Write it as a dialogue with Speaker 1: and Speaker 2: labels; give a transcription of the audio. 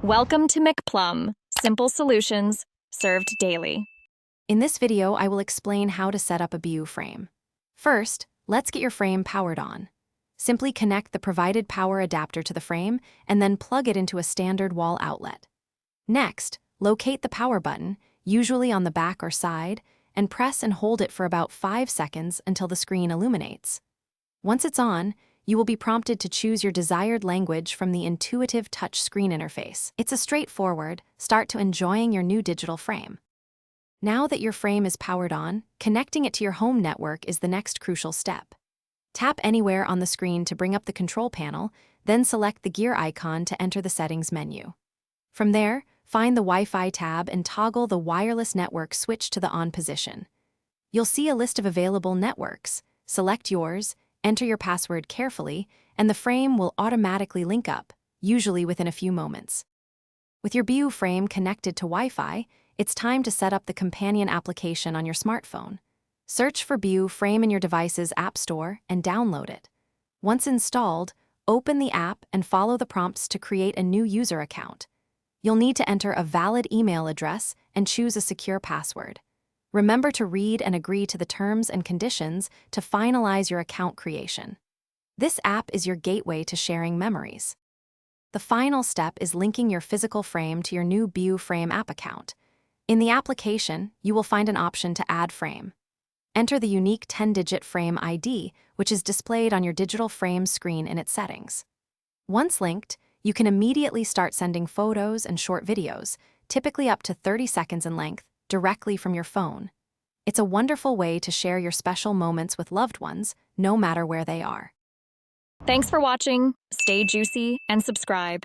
Speaker 1: Welcome to McPlum, simple solutions served daily.
Speaker 2: In this video, I will explain how to set up a BIU frame. First, let's get your frame powered on. Simply connect the provided power adapter to the frame and then plug it into a standard wall outlet. Next, locate the power button, usually on the back or side, and press and hold it for about 5 seconds until the screen illuminates. Once it's on, you will be prompted to choose your desired language from the intuitive touch screen interface. It's a straightforward start to enjoying your new digital frame. Now that your frame is powered on, connecting it to your home network is the next crucial step. Tap anywhere on the screen to bring up the control panel, then select the gear icon to enter the settings menu. From there, find the Wi-Fi tab and toggle the wireless network switch to the on position. You'll see a list of available networks. Select yours, enter your password carefully, and the frame will automatically link up, usually within a few moments. With your BIU frame connected to Wi-Fi, it's time to set up the companion application on your smartphone. Search for BIU Frame in your device's App Store and download it. Once installed, open the app and follow the prompts to create a new user account. You'll need to enter a valid email address and choose a secure password. Remember to read and agree to the terms and conditions to finalize your account creation. This app is your gateway to sharing memories. The final step is linking your physical frame to your new BIU Frame app account. In the application, you will find an option to add frame. Enter the unique 10-digit frame ID, which is displayed on your digital frame screen in its settings. Once linked, you can immediately start sending photos and short videos, typically up to 30 seconds in length, directly from your phone. It's a wonderful way to share your special moments with loved ones, no matter where they are.
Speaker 1: Thanks for watching. Stay juicy and subscribe.